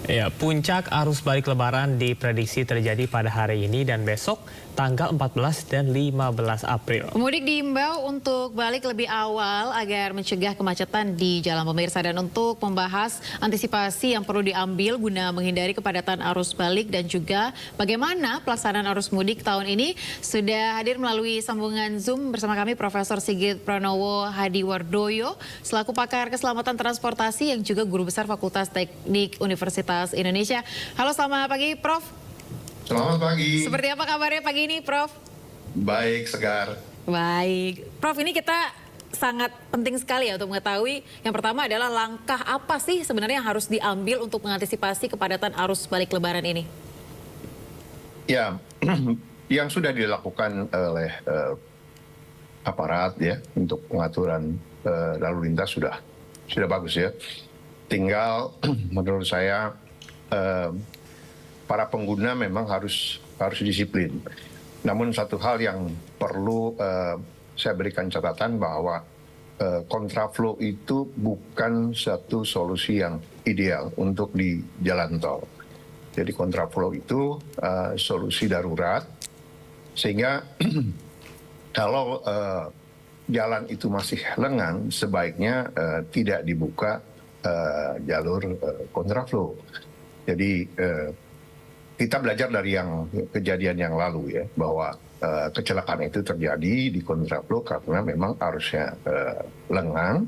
Ya, puncak arus balik Lebaran diprediksi terjadi pada hari ini dan besok tanggal 14 dan 15 April. Pemudik diimbau untuk balik lebih awal agar mencegah kemacetan di jalan pemirsa, dan untuk membahas antisipasi yang perlu diambil guna menghindari kepadatan arus balik dan juga bagaimana pelaksanaan arus mudik tahun ini, sudah hadir melalui sambungan Zoom bersama kami Profesor Sigit Pranowo Hadiwardoyo selaku pakar keselamatan transportasi yang juga guru besar Fakultas Teknik Universitas Indonesia. Halo, selamat pagi Prof. Selamat pagi. Seperti apa kabarnya pagi ini Prof? Baik, segar. Baik. Prof, ini kita sangat penting sekali ya untuk mengetahui. Yang pertama adalah langkah apa sih sebenarnya yang harus diambil untuk mengantisipasi kepadatan arus balik Lebaran ini? Ya, yang sudah dilakukan oleh aparat ya untuk pengaturan lalu lintas sudah bagus ya. Tinggal menurut saya para pengguna memang harus disiplin. Namun satu hal yang perlu saya berikan catatan bahwa kontraflow itu bukan satu solusi yang ideal untuk di jalan tol. Jadi kontraflow itu solusi darurat, sehingga kalau jalan itu masih lengang, sebaiknya tidak dibuka jalur kontraflow. Jadi kita belajar dari yang kejadian yang lalu ya, bahwa kecelakaan itu terjadi di kontraflow karena memang arusnya lengang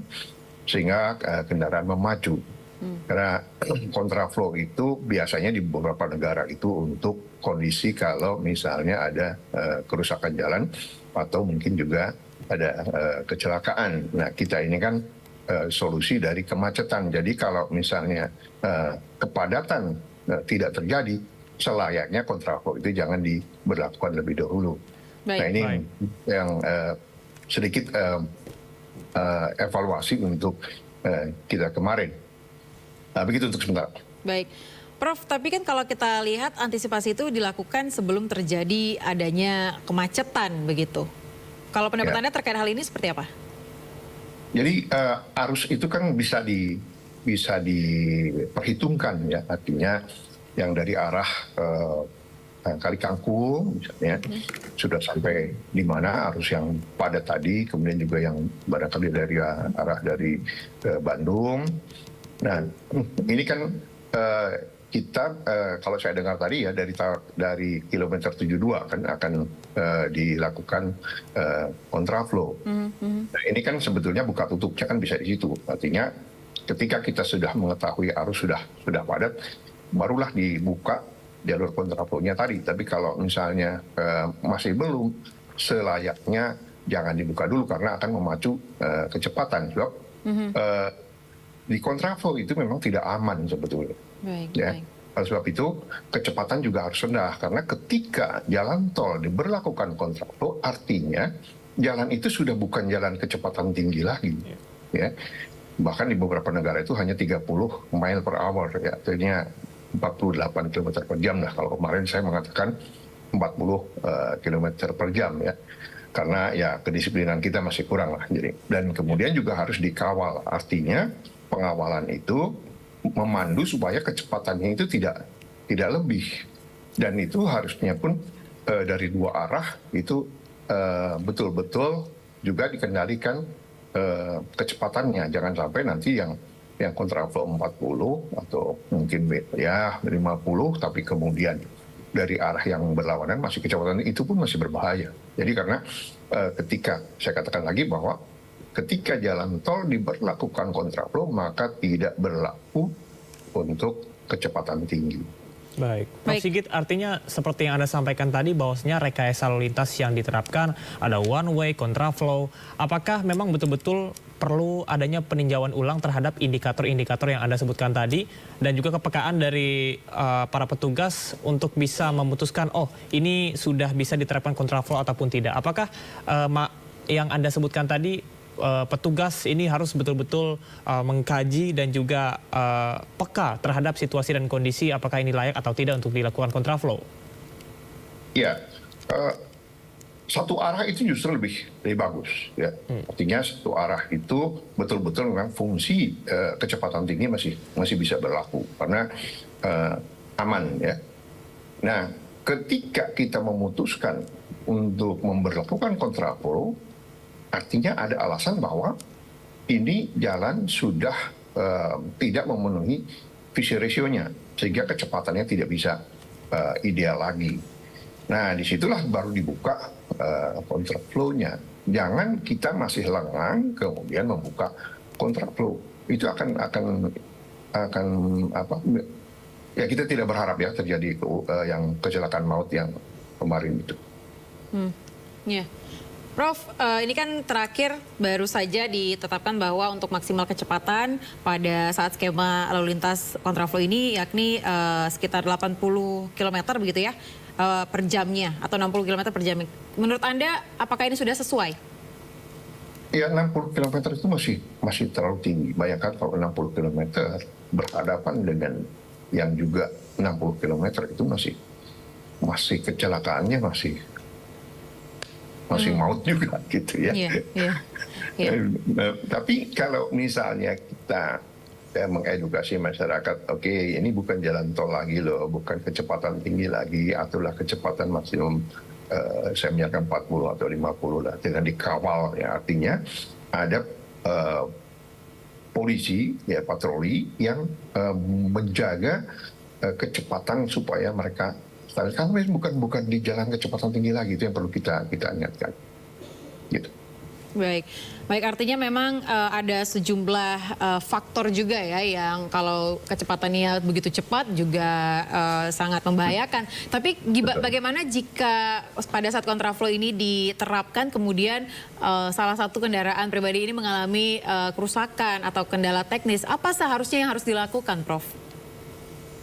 sehingga kendaraan memacu. Karena kontraflow itu biasanya di beberapa negara itu untuk kondisi kalau misalnya ada kerusakan jalan atau mungkin juga ada kecelakaan. Nah, kita ini kan solusi dari kemacetan. Jadi kalau misalnya kepadatan tidak terjadi, selayaknya kontraflow itu jangan diberlakukan lebih dahulu. Baik. Nah, ini yang sedikit evaluasi untuk kita kemarin. Nah, begitu untuk sementara. Baik. Prof, tapi kan kalau kita lihat antisipasi itu dilakukan sebelum terjadi adanya kemacetan begitu. Kalau pendapat Anda terkait hal ini seperti apa? Jadi arus itu kan bisa diperhitungkan ya, artinya yang dari arah Kali Kangkung misalnya sudah sampai di mana arus yang padat tadi, kemudian juga yang barangkali dari arah dari Bandung. Nah, ini kan kita kalau saya dengar tadi ya dari kilometer 72 kan akan dilakukan kontraflow. Nah, ini kan sebetulnya buka tutupnya kan bisa di situ. Artinya ketika kita sudah mengetahui arus sudah padat, barulah dibuka jalur kontraflow-nya tadi. Tapi kalau misalnya masih belum, selayaknya jangan dibuka dulu karena akan memacu kecepatan. Sebab di kontraflow itu memang tidak aman sebetulnya. Baik, ya. baik. Oleh sebab itu kecepatan juga harus rendah, karena ketika jalan tol diberlakukan kontraflow, artinya jalan itu sudah bukan jalan kecepatan tinggi lagi. Ya. Bahkan di beberapa negara itu hanya 30 mile per hour, ya. Artinya 48 km per jam lah. Kalau kemarin saya mengatakan 40 km per jam ya. Karena ya kedisiplinan kita masih kurang lah. Jadi, dan kemudian juga harus dikawal. Artinya pengawalan itu memandu supaya kecepatannya itu tidak lebih, dan itu harusnya pun dari dua arah itu betul-betul juga dikendalikan kecepatannya. Jangan sampai nanti yang kontraflow 40 atau mungkin ya 50, tapi kemudian dari arah yang berlawanan masih kecepatan, itu pun masih berbahaya. Jadi karena ketika saya katakan lagi bahwa ketika jalan tol diberlakukan kontraflow, maka tidak berlaku untuk kecepatan tinggi. Baik. Prof Sigit, artinya seperti yang Anda sampaikan tadi bahwasanya rekayasa lalu lintas yang diterapkan ada one way, kontraflow. Apakah memang betul-betul perlu adanya peninjauan ulang terhadap indikator-indikator yang Anda sebutkan tadi, dan juga kepekaan dari para petugas untuk bisa memutuskan, oh ini sudah bisa diterapkan kontraflow ataupun tidak? Apakah yang Anda sebutkan tadi, petugas ini harus betul-betul mengkaji dan juga peka terhadap situasi dan kondisi apakah ini layak atau tidak untuk dilakukan kontraflow? Ya, satu arah itu justru lebih bagus ya. Artinya satu arah itu betul-betul memang fungsi kecepatan tinggi masih bisa berlaku karena aman ya. Nah, ketika kita memutuskan untuk memberlakukan kontraflow, artinya ada alasan bahwa ini jalan sudah tidak memenuhi visi ratio-nya sehingga kecepatannya tidak bisa ideal lagi. Nah, disitulah baru dibuka kontraflow-nya. Jangan kita masih lengang kemudian membuka kontraflow. Itu akan apa? Ya kita tidak berharap ya terjadi yang kecelakaan maut yang kemarin itu. Ya. Prof, ini kan terakhir baru saja ditetapkan bahwa untuk maksimal kecepatan pada saat skema lalu lintas kontraflow ini yakni sekitar 80 km begitu ya per jamnya atau 60 km per jam. Menurut Anda apakah ini sudah sesuai? Ya 60 km itu masih terlalu tinggi. Bayangkan kalau 60 km berhadapan dengan yang juga 60 km itu masih kecelakaannya masih maut juga gitu ya. Tapi kalau misalnya kita mengedukasi masyarakat, oke, ini bukan jalan tol lagi loh, bukan kecepatan tinggi lagi, aturlah kecepatan maksimum saya menyarankan 40 atau 50 lah dengan dikawal ya, artinya ada polisi ya patroli yang menjaga kecepatan supaya mereka kan bukan di jalan kecepatan tinggi lagi, itu yang perlu kita ingatkan. Gitu. Baik, artinya memang ada sejumlah faktor juga ya yang kalau kecepatannya begitu cepat juga sangat membahayakan. Tapi bagaimana jika pada saat kontraflow ini diterapkan kemudian salah satu kendaraan pribadi ini mengalami kerusakan atau kendala teknis, apa seharusnya yang harus dilakukan, Prof?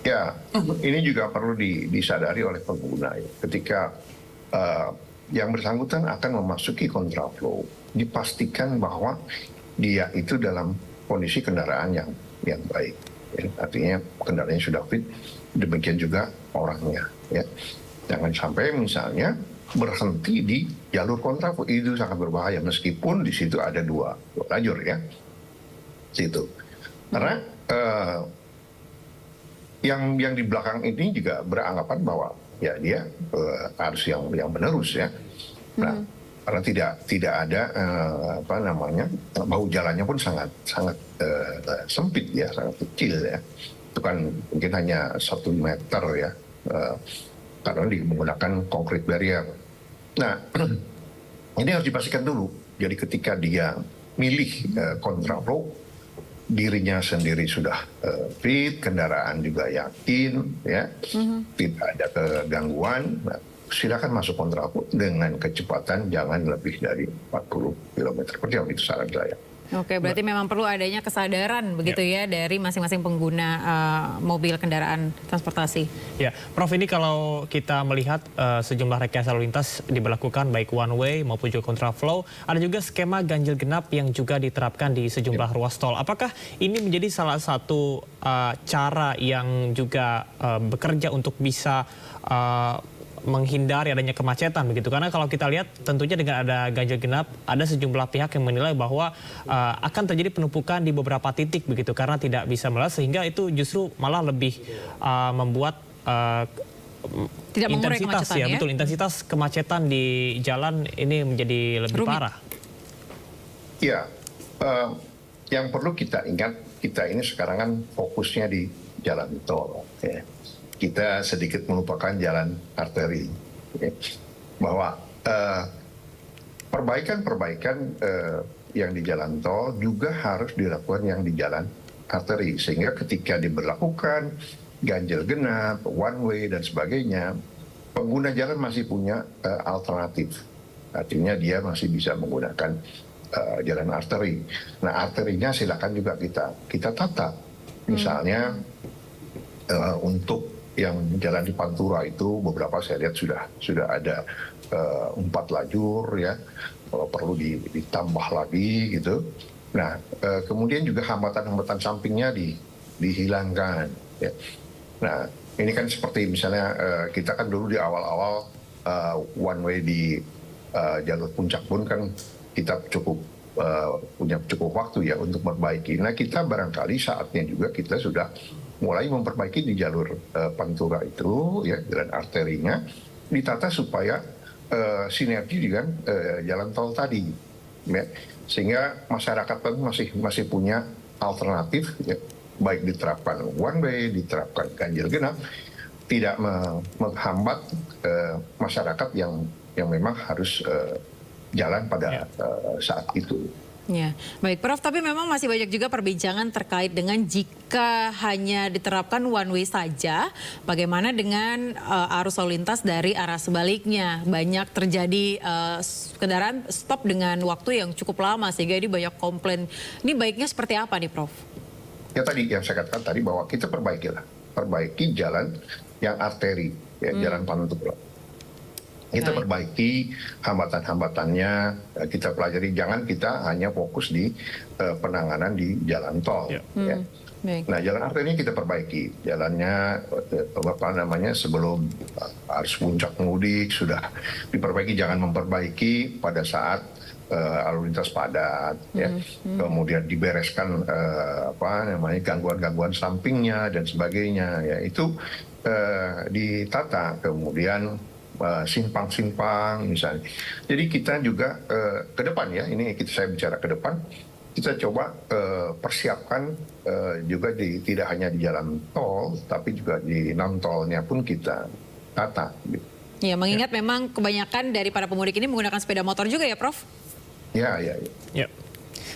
Ya, ini juga perlu disadari oleh pengguna ya. Ketika yang bersangkutan akan memasuki kontraflow, dipastikan bahwa dia itu dalam kondisi kendaraan yang baik. Ya. Artinya kendaraannya sudah fit, demikian juga orangnya. Ya. Jangan sampai misalnya berhenti di jalur kontraflow, itu sangat berbahaya meskipun di situ ada dua lajur ya. Situ. Karena yang di belakang ini juga beranggapan bahwa ya dia harus yang menerus ya. Nah, karena tidak ada bahu jalannya pun sangat sempit ya, sangat kecil ya. Itu kan mungkin hanya 1 meter ya, karena menggunakan concrete barrier. Nah, ini harus dipastikan dulu. Jadi ketika dia milih kontraflow, dirinya sendiri sudah fit, kendaraan juga yakin, ya, tidak ada kegangguan. Nah, silakan masuk kontraflow dengan kecepatan jangan lebih dari 40 km per jam, itu saran saya. Oke, berarti memang perlu adanya kesadaran begitu ya dari masing-masing pengguna mobil kendaraan transportasi. Ya, Prof, ini kalau kita melihat sejumlah rekayasa lalu lintas diberlakukan baik one way maupun juga kontraflow, ada juga skema ganjil genap yang juga diterapkan di sejumlah ruas tol. Apakah ini menjadi salah satu cara yang juga bekerja untuk bisa menghindari adanya kemacetan begitu, karena kalau kita lihat tentunya dengan ada ganjil genap ada sejumlah pihak yang menilai bahwa akan terjadi penumpukan di beberapa titik begitu karena tidak bisa melas, sehingga itu justru malah lebih membuat tidak intensitas ya, betul, intensitas kemacetan di jalan ini menjadi lebih parah. Ya, yang perlu kita ingat, kita ini sekarang kan fokusnya di jalan tol ya. Kita sedikit melupakan jalan arteri, bahwa perbaikan-perbaikan yang di jalan tol juga harus dilakukan yang di jalan arteri, sehingga ketika diberlakukan ganjil genap, one way dan sebagainya, pengguna jalan masih punya alternatif, artinya dia masih bisa menggunakan jalan arteri. Nah, arterinya silakan juga kita tata, misalnya untuk yang jalan di Pantura itu beberapa saya lihat sudah ada 4 lajur ya, kalau perlu ditambah lagi gitu. Nah, kemudian juga hambatan-hambatan sampingnya dihilangkan ya. Nah, ini kan seperti misalnya kita kan dulu di awal-awal one way di jalur puncak pun kan kita punya cukup waktu ya untuk memperbaiki. Nah, kita barangkali saatnya juga kita sudah mulai memperbaiki di jalur Pantura itu, ya, jalan arterinya ditata supaya sinergi dengan jalan tol tadi, ya. Sehingga masyarakat pun masih punya alternatif, ya, baik diterapkan one way, diterapkan ganjil genap, tidak menghambat masyarakat yang memang harus jalan pada saat itu. Ya, baik Prof, tapi memang masih banyak juga perbincangan terkait dengan jika hanya diterapkan one way saja, bagaimana dengan arus lalu lintas dari arah sebaliknya. Banyak terjadi kendaraan stop dengan waktu yang cukup lama sehingga ini banyak komplain. Ini baiknya seperti apa nih Prof? Ya tadi yang saya katakan tadi bahwa kita perbaiki jalan yang arteri, ya, jalan Pantura. Kita perbaiki hambatan-hambatannya, kita pelajari, jangan kita hanya fokus di penanganan di jalan tol. Ya. Nah, jalan arterinya kita perbaiki, jalannya sebelum arus puncak mudik sudah diperbaiki, jangan memperbaiki pada saat lalu lintas padat, ya. Kemudian dibereskan gangguan-gangguan sampingnya dan sebagainya, ya, itu ditata. Kemudian simpang-simpang misalnya. Jadi kita juga ke depan, ya, ini saya bicara ke depan, kita coba persiapkan juga tidak hanya di jalan tol, tapi juga di non tolnya pun kita tata. Ya, mengingat memang kebanyakan dari para pemudik ini menggunakan sepeda motor juga ya, Prof? Ya.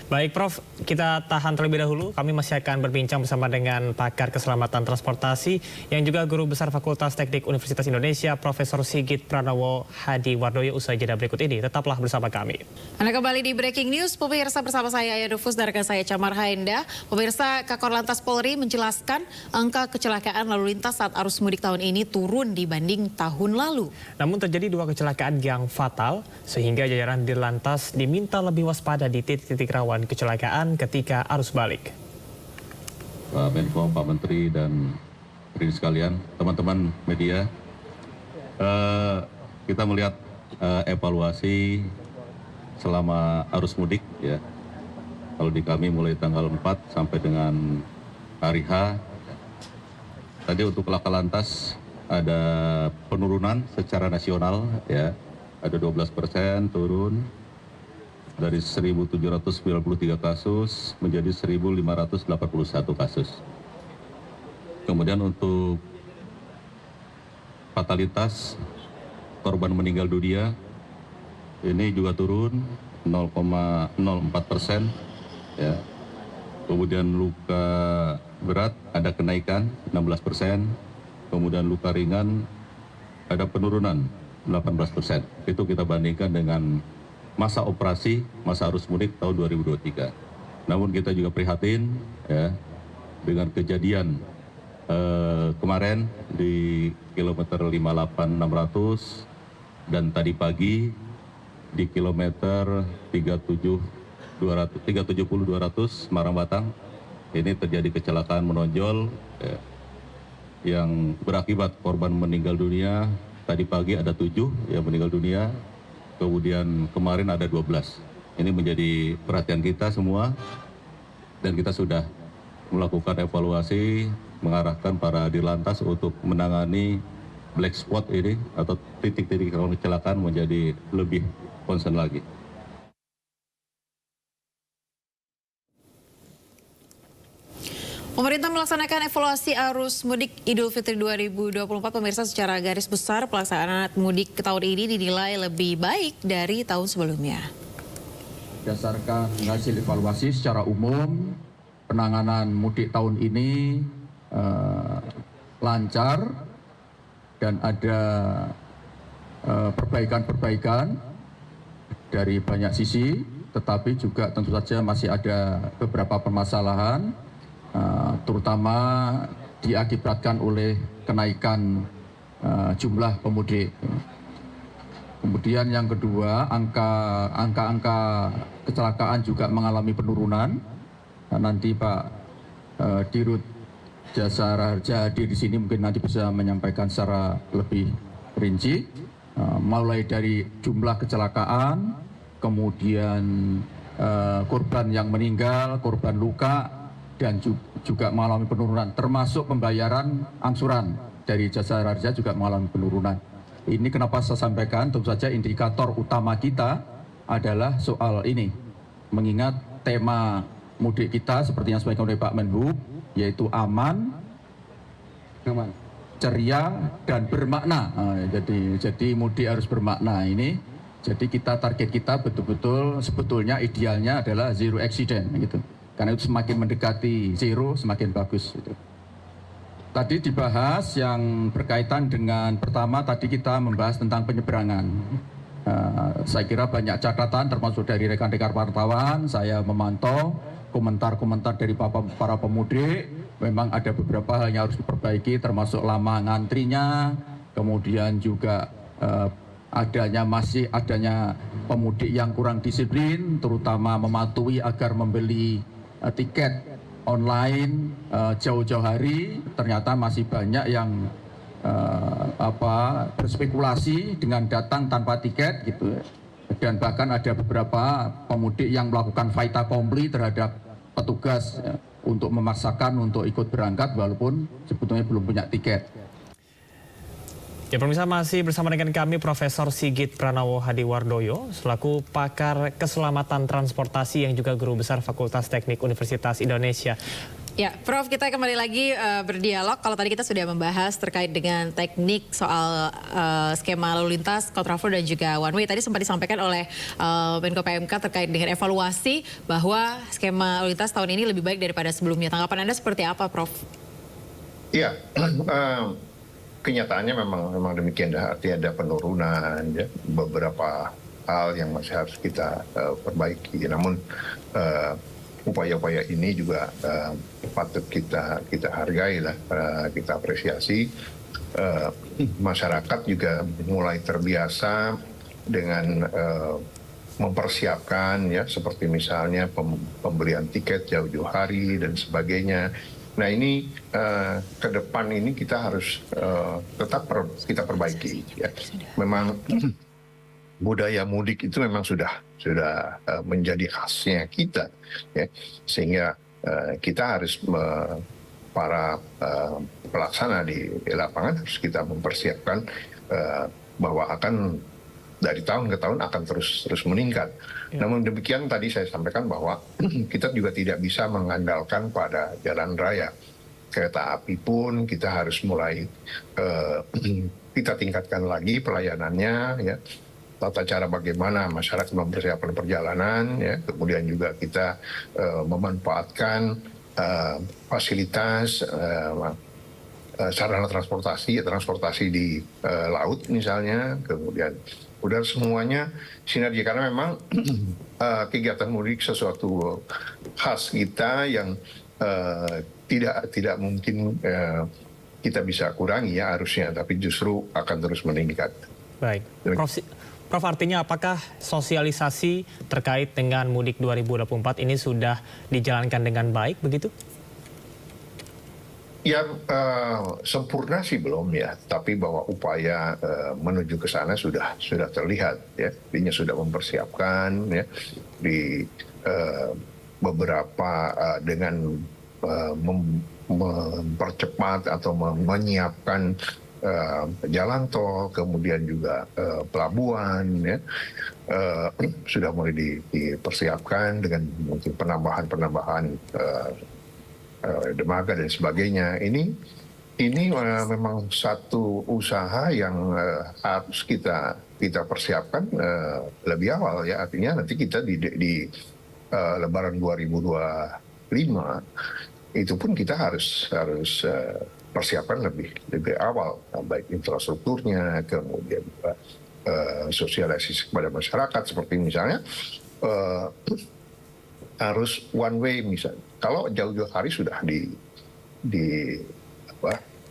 Baik Prof, kita tahan terlebih dahulu. Kami masih akan berbincang bersama dengan pakar keselamatan transportasi yang juga guru besar Fakultas Teknik Universitas Indonesia, Profesor Sigit Pranowo Hadiwardoyo, usai jeda berikut ini. Tetaplah bersama kami. Anda kembali di Breaking News, pemirsa, bersama saya Aya Dufus dan rekan saya Camar Haenda. Pemirsa, Kakor Lantas Polri menjelaskan angka kecelakaan lalu lintas saat arus mudik tahun ini turun dibanding tahun lalu. Namun terjadi 2 kecelakaan yang fatal sehingga jajaran Dirlantas diminta lebih waspada di titik-titik rawan kecelakaan ketika arus balik. Pak Menko, Pak Menteri, dan hadirin sekalian, teman-teman media, kita melihat evaluasi selama arus mudik, ya. Kalau di kami mulai tanggal 4 sampai dengan hari H, tadi untuk laka lantas ada penurunan secara nasional, ya, ada 12% turun. Dari 1.793 kasus menjadi 1.581 kasus. Kemudian untuk fatalitas korban meninggal dunia ini juga turun 0,04%, ya. Kemudian luka berat ada kenaikan 16%, kemudian luka ringan ada penurunan 18%. Itu kita bandingkan dengan masa operasi, masa arus mudik tahun 2023. Namun kita juga prihatin, ya, dengan kejadian kemarin di kilometer 58.600 dan tadi pagi di kilometer 370-200 Semarang-Batang. Ini terjadi kecelakaan menonjol, ya, yang berakibat korban meninggal dunia. Tadi pagi ada 7 yang meninggal dunia. Kemudian kemarin ada 12. Ini menjadi perhatian kita semua dan kita sudah melakukan evaluasi, mengarahkan para Dirlantas untuk menangani black spot ini atau titik-titik rawan kecelakaan menjadi lebih concern lagi. Pemerintah melaksanakan evaluasi arus mudik Idul Fitri 2024, pemirsa. Secara garis besar pelaksanaan mudik ke tahun ini dinilai lebih baik dari tahun sebelumnya. Berdasarkan hasil evaluasi secara umum, penanganan mudik tahun ini lancar dan ada perbaikan-perbaikan dari banyak sisi, tetapi juga tentu saja masih ada beberapa permasalahan, terutama diakibatkan oleh kenaikan jumlah pemudik. Kemudian yang kedua, angka kecelakaan juga mengalami penurunan. Nanti Pak Dirut Jasa Raharja hadir di sini, mungkin nanti bisa menyampaikan secara lebih rinci. mulai dari jumlah kecelakaan, kemudian korban yang meninggal, korban luka, dan juga mengalami penurunan, termasuk pembayaran angsuran dari jasa harja juga mengalami penurunan. Ini kenapa saya sampaikan, tentu saja indikator utama kita adalah soal ini, mengingat tema mudik kita seperti yang disampaikan oleh Pak Menhub, yaitu aman, ceria, dan bermakna. Jadi mudik harus bermakna ini. Jadi target kita betul-betul sebetulnya idealnya adalah zero accident gitu. Karena itu semakin mendekati zero semakin bagus gitu. Tadi dibahas yang berkaitan dengan pertama tadi kita membahas tentang penyeberangan. Saya kira banyak catatan termasuk dari rekan-rekan wartawan, saya memantau komentar-komentar dari para pemudik, memang ada beberapa hal yang harus diperbaiki termasuk lama ngantrinya, kemudian juga masih adanya pemudik yang kurang disiplin, terutama mematuhi agar membeli tiket online jauh-jauh hari. Ternyata masih banyak yang berspekulasi dengan datang tanpa tiket gitu, dan bahkan ada beberapa pemudik yang melakukan fait accompli terhadap petugas untuk memaksakan untuk ikut berangkat walaupun sebetulnya belum punya tiket. Ya, pemirsa, masih bersama dengan kami Profesor Sigit Pranowo Hadiwardoyo selaku pakar keselamatan transportasi yang juga guru besar Fakultas Teknik Universitas Indonesia. Ya, Prof, kita kembali lagi berdialog. Kalau tadi kita sudah membahas terkait dengan teknik soal skema lalu lintas, kontraflow dan juga one way. Tadi sempat disampaikan oleh Menko PMK terkait dengan evaluasi bahwa skema lalu lintas tahun ini lebih baik daripada sebelumnya. Tanggapan Anda seperti apa, Prof? Iya, kenyataannya memang demikian. Artinya ada penurunan, ya, beberapa hal yang masih harus kita perbaiki. Namun upaya-upaya ini juga patut kita hargai lah, kita apresiasi. Masyarakat juga mulai terbiasa dengan mempersiapkan, ya, seperti misalnya pembelian tiket jauh-jauh hari dan sebagainya. Nah ini ke depan ini kita harus tetap kita perbaiki. Ya. Memang budaya mudik itu memang sudah menjadi khasnya kita, ya. Sehingga kita harus para pelaksana di lapangan harus kita mempersiapkan bahwa akan dari tahun ke tahun akan terus meningkat. Ya. Namun demikian tadi saya sampaikan bahwa kita juga tidak bisa mengandalkan pada jalan raya. Kereta api pun kita harus mulai kita tingkatkan lagi pelayanannya, ya. Tata cara bagaimana masyarakat mempersiapkan perjalanan, ya. Kemudian juga kita memanfaatkan fasilitas sarana transportasi di laut misalnya, kemudian udara, semuanya sinergi, karena memang kegiatan mudik sesuatu khas kita yang tidak mungkin kita bisa kurangi, ya, harusnya, tapi justru akan terus meningkat. Baik, Prof, artinya apakah sosialisasi terkait dengan mudik 2024 ini sudah dijalankan dengan baik begitu? Ya, sempurna sih belum, ya, tapi bahwa upaya menuju ke sana sudah terlihat, ya. Artinya sudah mempersiapkan, ya, di beberapa dengan mempercepat atau menyiapkan jalan tol, kemudian juga pelabuhan, ya, sudah mulai dipersiapkan dengan mungkin penambahan dermaga dan sebagainya. Ini memang satu usaha yang harus kita persiapkan lebih awal, ya. Artinya nanti kita di Lebaran 2025 itu pun kita harus persiapkan lebih awal, baik infrastrukturnya, kemudian sosialisasi kepada masyarakat, seperti misalnya harus one way misalnya. Kalau jauh-jauh hari sudah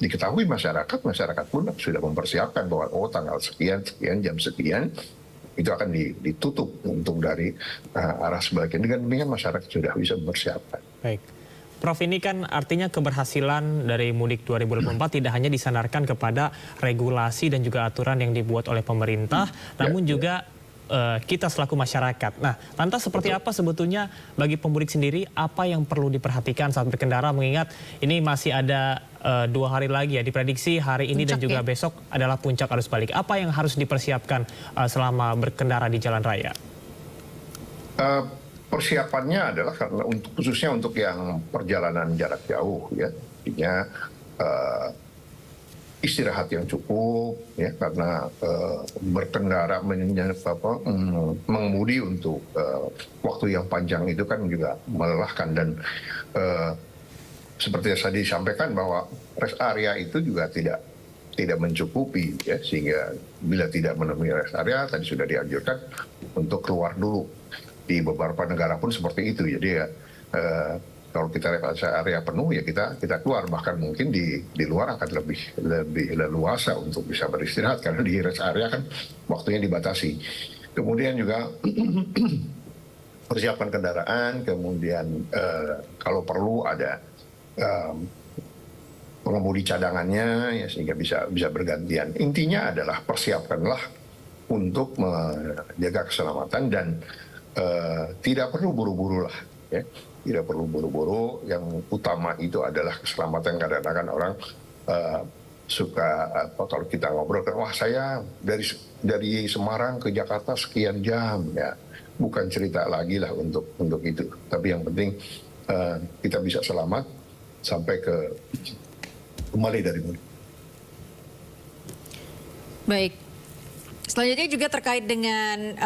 diketahui masyarakat pun sudah mempersiapkan bahwa tanggal sekian jam sekian itu akan ditutup untuk dari arah sebagian. Dengan demikian masyarakat sudah bisa mempersiapkan. Baik. Prof, ini kan artinya keberhasilan dari Mudik 2024 tidak hanya disandarkan kepada regulasi dan juga aturan yang dibuat oleh pemerintah, namun juga kita selaku masyarakat. Nah, lantas seperti apa sebetulnya bagi pemudik sendiri, apa yang perlu diperhatikan saat berkendara, mengingat ini masih ada 2 hari lagi ya, diprediksi hari ini dan juga besok adalah puncak arus balik. Apa yang harus dipersiapkan selama berkendara di jalan raya? Persiapannya adalah karena khususnya untuk yang perjalanan jarak jauh ya, artinya istirahat yang cukup ya, karena berkendara mengemudi untuk waktu yang panjang itu kan juga melelahkan, dan seperti yang tadi disampaikan bahwa rest area itu juga tidak mencukupi ya, sehingga bila tidak menemui rest area tadi sudah dianjurkan untuk keluar dulu. Di beberapa negara pun seperti itu, jadi ya kalau kita rest area penuh ya kita keluar, bahkan mungkin di luar akan lebih leluasa untuk bisa beristirahat karena di rest area kan waktunya dibatasi. Kemudian juga persiapan kendaraan, kemudian kalau perlu ada pengemudi cadangannya ya, sehingga bisa bergantian. Intinya adalah persiapkanlah untuk menjaga keselamatan dan tidak perlu buru-buru lah ya. Tidak perlu buru-buru, yang utama itu adalah keselamatan. Kadang-kadang orang suka kalau kita ngobrol, wah saya dari Semarang ke Jakarta sekian jam ya, bukan cerita lagi lah untuk itu. Tapi yang penting kita bisa selamat sampai kembali dari mudik. Baik, selanjutnya juga terkait dengan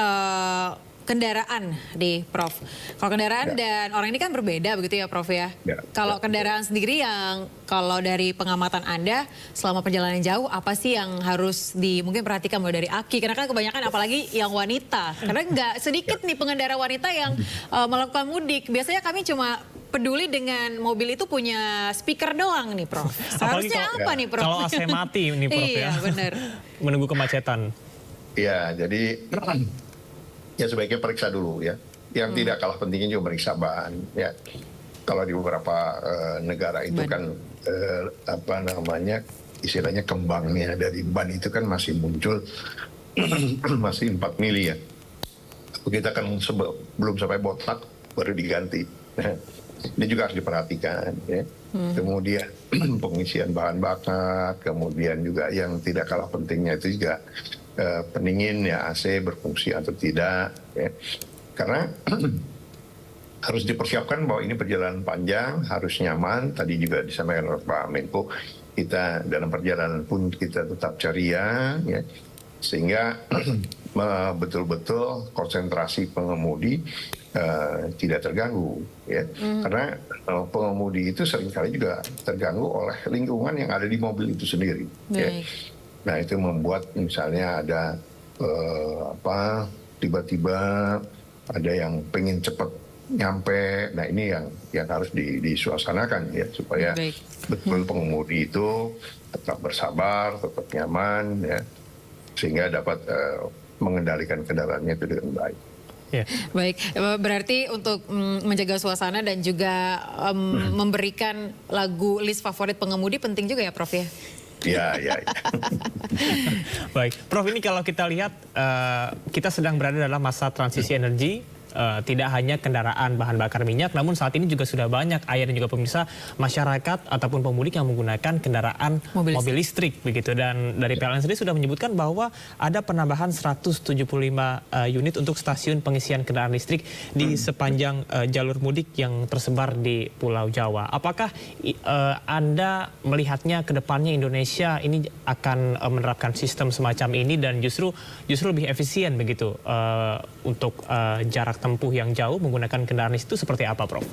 kendaraan di Prof. Kalau kendaraan dan orang ini kan berbeda begitu ya Prof ya. Kalau kendaraan sendiri, yang kalau dari pengamatan Anda selama perjalanan jauh, apa sih yang harus mungkin perhatikan mulai dari aki? Karena kan kebanyakan apalagi yang wanita. Karena nggak sedikit nih pengendara wanita yang melakukan mudik. Biasanya kami cuma peduli dengan mobil itu punya speaker doang nih Prof. Seharusnya apa nih Prof? Kalau AC mati nih Prof ya. Iya benar. Menunggu kemacetan. Ya, jadi ya sebaiknya periksa dulu ya. Yang tidak kalah pentingnya juga periksa ban ya. Kalau di beberapa negara itu kan istilahnya kembangnya dari ban itu kan masih muncul masih 4 mili ya. Kita kan belum sampai botak baru diganti. Ini juga harus diperhatikan ya. Kemudian pengisian bahan bakar, kemudian juga yang tidak kalah pentingnya itu juga pendingin ya, AC berfungsi atau tidak ya. Karena harus dipersiapkan bahwa ini perjalanan panjang, harus nyaman. Tadi juga disampaikan oleh Pak Menko, kita dalam perjalanan pun kita tetap ceria ya, sehingga betul-betul konsentrasi pengemudi tidak terganggu ya. Karena pengemudi itu seringkali juga terganggu oleh lingkungan yang ada di mobil itu sendiri ya. Nah, itu membuat misalnya ada tiba-tiba ada yang pengen cepat nyampe. Nah, ini yang harus disuasanakan ya, supaya betul pengemudi itu tetap bersabar, tetap nyaman ya, sehingga dapat mengendalikan kendaraannya itu dengan baik. Ya. Baik, berarti untuk menjaga suasana dan juga memberikan lagu list favorit pengemudi penting juga ya Prof ya? Ya. Baik, Prof, ini kalau kita lihat kita sedang berada dalam masa transisi energi. Tidak hanya kendaraan bahan bakar minyak, namun saat ini juga sudah banyak ayah dan juga pemirsa masyarakat ataupun pemudik yang menggunakan kendaraan mobil listrik begitu. Dan dari PLN sendiri sudah menyebutkan bahwa ada penambahan 175 unit untuk stasiun pengisian kendaraan listrik di sepanjang jalur mudik yang tersebar di Pulau Jawa. Apakah Anda melihatnya ke depannya Indonesia ini akan menerapkan sistem semacam ini dan justru lebih efisien begitu untuk jarak tempuh yang jauh menggunakan kendaraan listrik itu seperti apa, Prof?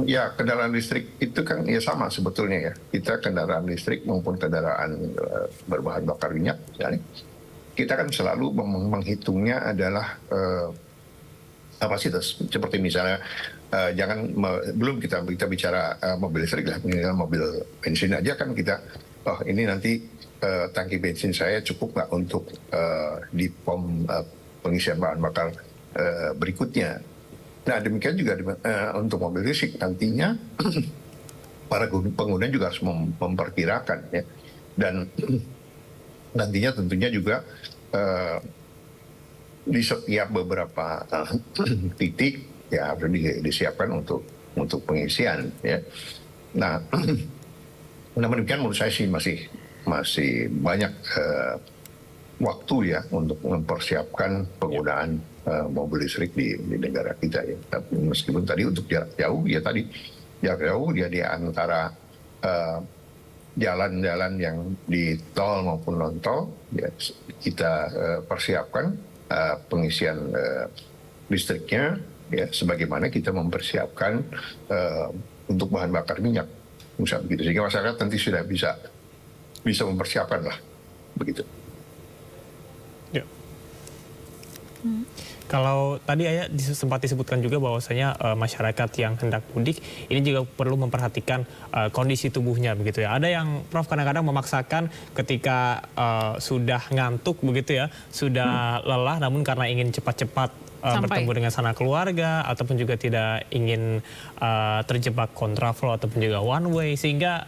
Ya, kendaraan listrik itu kan ya sama sebetulnya ya. Kita kendaraan listrik maupun kendaraan berbahan bakar minyak, kita kan selalu menghitungnya adalah kapasitas. Seperti misalnya belum kita bicara mobil listrik lah, misalnya mobil bensin aja kan kita, ini nanti tangki bensin saya cukup nggak untuk di pom pengisian bahan bakar berikutnya. Nah, demikian juga untuk mobil listrik nantinya para pengguna juga harus memperkirakan ya. Dan nantinya tentunya juga di setiap beberapa titik ya harus disiapkan untuk pengisian ya. Nah, namun demikian menurut saya sih masih banyak waktu ya untuk mempersiapkan penggunaan mobil listrik di negara kita ya. Tapi meskipun tadi untuk jarak jauh ya di antara jalan-jalan yang di tol maupun non tol ya kita persiapkan pengisian listriknya ya sebagaimana kita mempersiapkan untuk bahan bakar minyak misalnya begitu, sehingga masyarakat nanti sudah bisa mempersiapkan lah begitu. Ya. Kalau tadi Ayah sempat disebutkan juga bahwasanya masyarakat yang hendak mudik ini juga perlu memperhatikan kondisi tubuhnya begitu ya. Ada yang Prof kadang-kadang memaksakan ketika sudah ngantuk begitu ya, sudah lelah namun karena ingin cepat-cepat bertemu dengan sanak keluarga ataupun juga tidak ingin terjebak kontraflow ataupun juga one way sehingga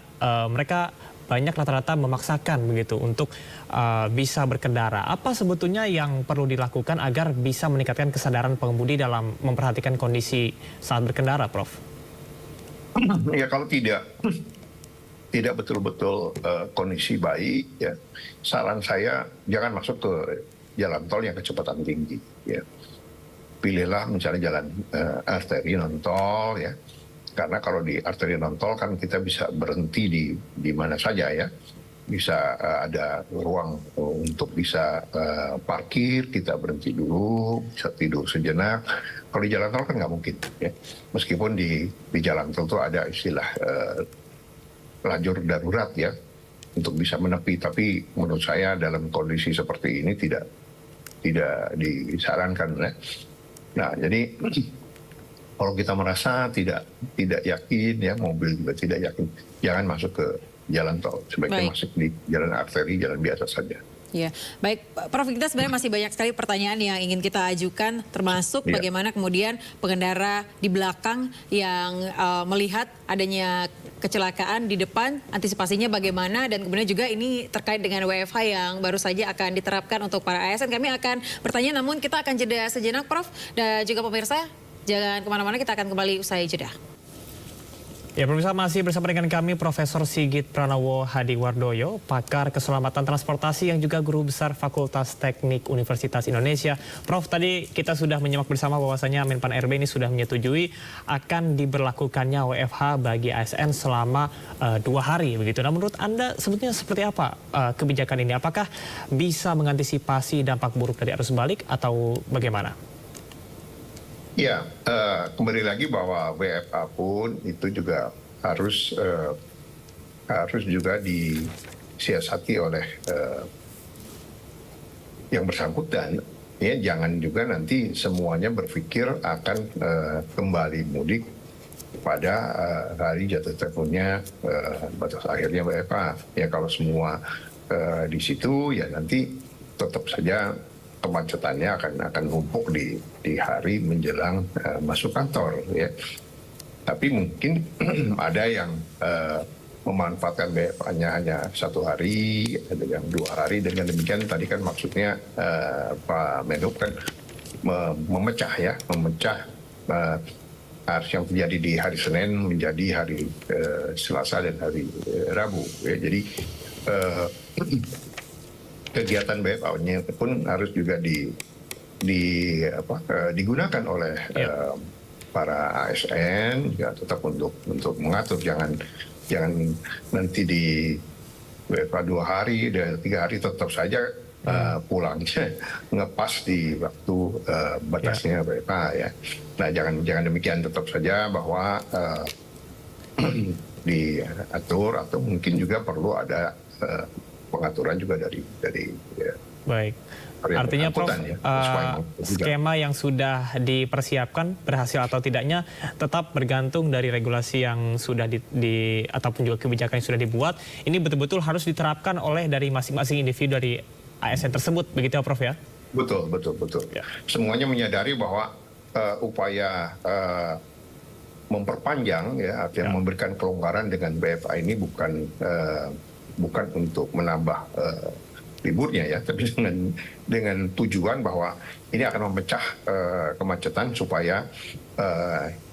mereka banyak rata-rata memaksakan begitu untuk bisa berkendara. Apa sebetulnya yang perlu dilakukan agar bisa meningkatkan kesadaran pengemudi dalam memperhatikan kondisi saat berkendara, Prof? Ya kalau tidak betul-betul kondisi baik, ya saran saya jangan masuk ke jalan tol yang kecepatan tinggi. Ya. Pilihlah misalnya jalan arteri non tol ya. Karena kalau di arteri non tol kan kita bisa berhenti di mana saja ya, bisa ada ruang untuk bisa parkir, kita berhenti dulu, bisa tidur sejenak. Kalau di jalan tol kan nggak mungkin ya, meskipun di jalan tol itu ada istilah lajur darurat ya untuk bisa menepi, tapi menurut saya dalam kondisi seperti ini tidak disarankan ya. Nah jadi kalau kita merasa tidak yakin ya, mobil juga tidak yakin, jangan masuk ke jalan tol, sebaiknya masuk di jalan arteri, jalan biasa saja. Ya, baik Prof, kita sebenarnya masih banyak sekali pertanyaan yang ingin kita ajukan, termasuk bagaimana kemudian pengendara di belakang yang melihat adanya kecelakaan di depan, antisipasinya bagaimana, dan kemudian juga ini terkait dengan WFH yang baru saja akan diterapkan untuk para ASN. Kami akan bertanya, namun kita akan jeda sejenak Prof, dan juga pemirsa. Jangan kemana-mana, kita akan kembali usai jeda. Ya, pemirsa masih bersama dengan kami Profesor Sigit Pranowo Hadiwardoyo, pakar keselamatan transportasi yang juga guru besar Fakultas Teknik Universitas Indonesia. Prof, tadi kita sudah menyimak bersama bahwasanya Menpan RB ini sudah menyetujui akan diberlakukannya WFH bagi ASN selama 2 hari begitu. Nah, menurut Anda sebetulnya seperti apa kebijakan ini? Apakah bisa mengantisipasi dampak buruk dari arus balik atau bagaimana? Ya, kembali lagi bahwa WFH pun itu juga harus juga disiasati oleh yang bersangkutan. Ya, jangan juga nanti semuanya berpikir akan kembali mudik pada hari jatuh tempohnya batas akhirnya WFH. Ya, kalau semua di situ ya nanti tetap saja kemacetannya akan numpuk di hari menjelang masuk kantor ya. Tapi mungkin ada yang memanfaatkan WFH-nya hanya 1 hari, ada yang 2 hari. Dengan demikian tadi kan maksudnya Pak Menhub kan memecah harus yang terjadi di hari Senin menjadi hari Selasa dan hari Rabu ya. Jadi kegiatan WFH-nya pun harus juga digunakan oleh para ASN ya, tetap untuk mengatur, jangan nanti di WFH 2 hari dan 3 hari tetap saja pulangnya ngepas di waktu batasnya WFH ya. Nah jangan demikian, tetap saja bahwa diatur atau mungkin juga perlu ada pengaturan juga dari ya. Baik. Artinya Prof, skema yang sudah dipersiapkan berhasil atau tidaknya tetap bergantung dari regulasi yang sudah ataupun juga kebijakan yang sudah dibuat. Ini betul-betul harus diterapkan oleh dari masing-masing individu dari ASN tersebut, begitu ya Prof ya? Betul. Ya. Semuanya menyadari bahwa upaya memperpanjang ya, artinya memberikan kelonggaran dengan WFA ini bukan untuk menambah liburnya ya, tapi dengan tujuan bahwa ini akan memecah kemacetan supaya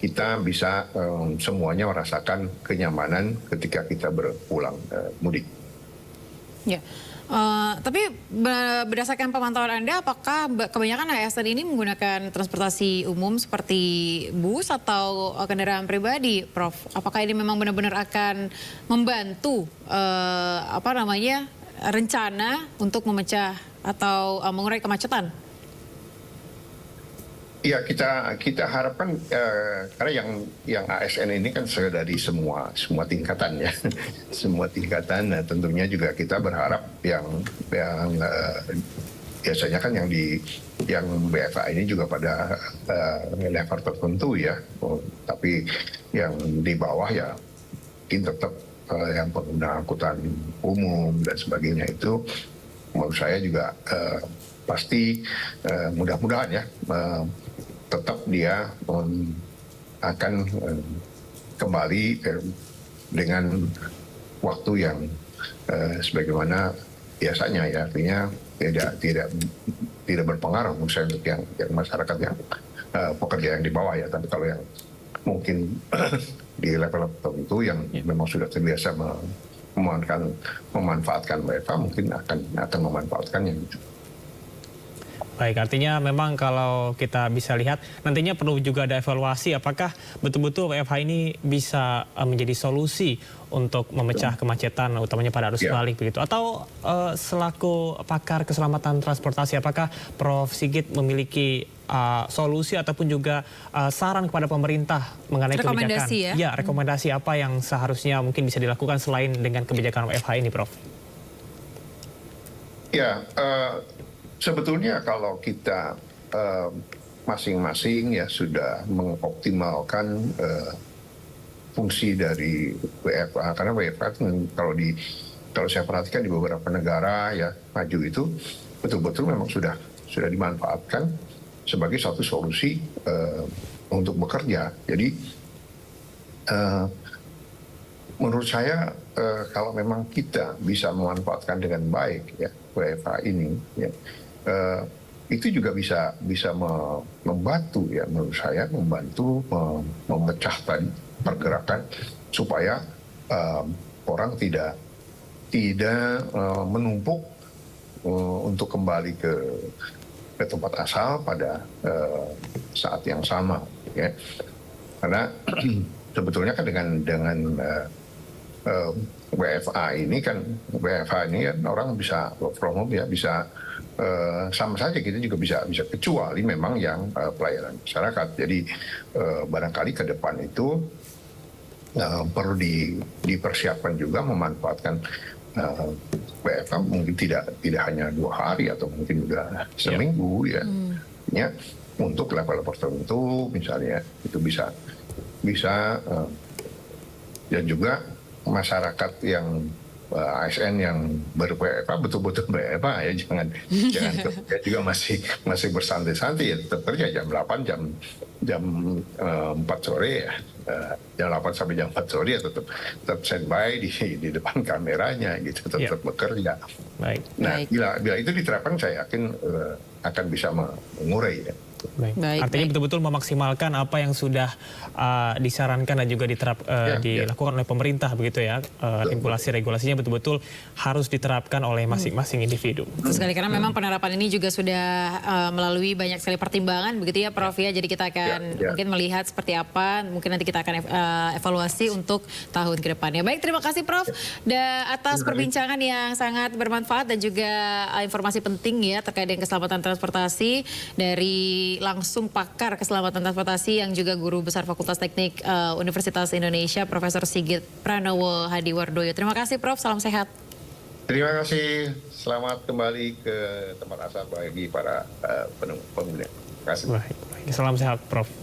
kita bisa semuanya merasakan kenyamanan ketika kita berpulang mudik. Ya. Tapi berdasarkan pemantauan Anda, apakah kebanyakan ASN ini menggunakan transportasi umum seperti bus atau kendaraan pribadi, Prof? Apakah ini memang benar-benar akan membantu rencana untuk memecah atau mengurai kemacetan? Ya, kita harapkan karena yang ASN ini kan dari semua tingkatan ya, semua tingkatan. Nah, tentunya juga kita berharap yang biasanya kan yang BFA ini juga pada level tertentu ya, tapi yang di bawah ya mungkin tetap yang pengguna angkutan umum dan sebagainya itu menurut saya juga pasti mudah-mudahan ya tetap dia akan kembali dengan waktu yang sebagaimana biasanya ya, artinya tidak berpengaruh menurut saya untuk yang masyarakat yang pekerja yang di bawah ya, tapi kalau yang mungkin di level tertentu yang memang sudah terbiasa memanfaatkan WFH mungkin akan memanfaatkannya. Baik, artinya memang kalau kita bisa lihat nantinya perlu juga ada evaluasi apakah betul-betul WFH ini bisa menjadi solusi untuk memecah kemacetan utamanya pada arus balik begitu. Atau selaku pakar keselamatan transportasi, apakah Prof. Sigit memiliki solusi ataupun juga saran kepada pemerintah mengenai kebijakan? Ya, rekomendasi apa yang seharusnya mungkin bisa dilakukan selain dengan kebijakan WFH ini, Prof? Ya, sebetulnya kalau kita masing-masing ya sudah mengoptimalkan fungsi dari WFH, karena WFH kalau saya perhatikan di beberapa negara ya maju itu betul-betul memang sudah dimanfaatkan sebagai satu solusi untuk bekerja. Jadi menurut saya kalau memang kita bisa memanfaatkan dengan baik ya WFH ini ya, itu juga bisa membantu ya, menurut saya membantu memecah tadi pergerakan supaya orang tidak menumpuk untuk kembali ke tempat asal pada saat yang sama ya, karena sebetulnya kan dengan WFA ini kan orang bisa work from home ya, bisa sama saja kita juga bisa kecuali memang yang pelayanan masyarakat. Jadi barangkali ke depan itu perlu dipersiapkan juga memanfaatkan WFH mungkin tidak hanya 2 hari atau mungkin juga seminggu ya, untuk level tertentu misalnya itu bisa dan juga masyarakat yang ASN yang ber-WFH betul-betul WFH ya, jangan kerja juga masih bersantai-santai ya, tetap kerja jam 8 jam 4 sore ya, jam 8 sampai jam 4 sore ya tetap standby di depan kameranya gitu, tetap bekerja. Baik. Nah, bila itu diterapkan saya yakin akan bisa mengurai ya. Baik. Artinya betul-betul memaksimalkan apa yang sudah disarankan dan juga dilakukan oleh pemerintah begitu ya. Regulasinya betul-betul harus diterapkan oleh masing-masing individu. Betul sekali, karena memang penerapan ini juga sudah melalui banyak sekali pertimbangan begitu ya, Prof ya. Jadi kita akan mungkin melihat seperti apa, mungkin nanti kita akan evaluasi untuk tahun ke depannya. Baik, terima kasih Prof atas perbincangan yang sangat bermanfaat dan juga informasi penting ya terkait dengan keselamatan transportasi dari langsung pakar keselamatan transportasi yang juga guru besar Fakultas Teknik Universitas Indonesia, Profesor Sigit Pranowo Hadiwardoyo. Terima kasih Prof, salam sehat. Terima kasih, selamat kembali ke tempat asal bagi para pengguna. Terima kasih. Baik. Salam sehat Prof.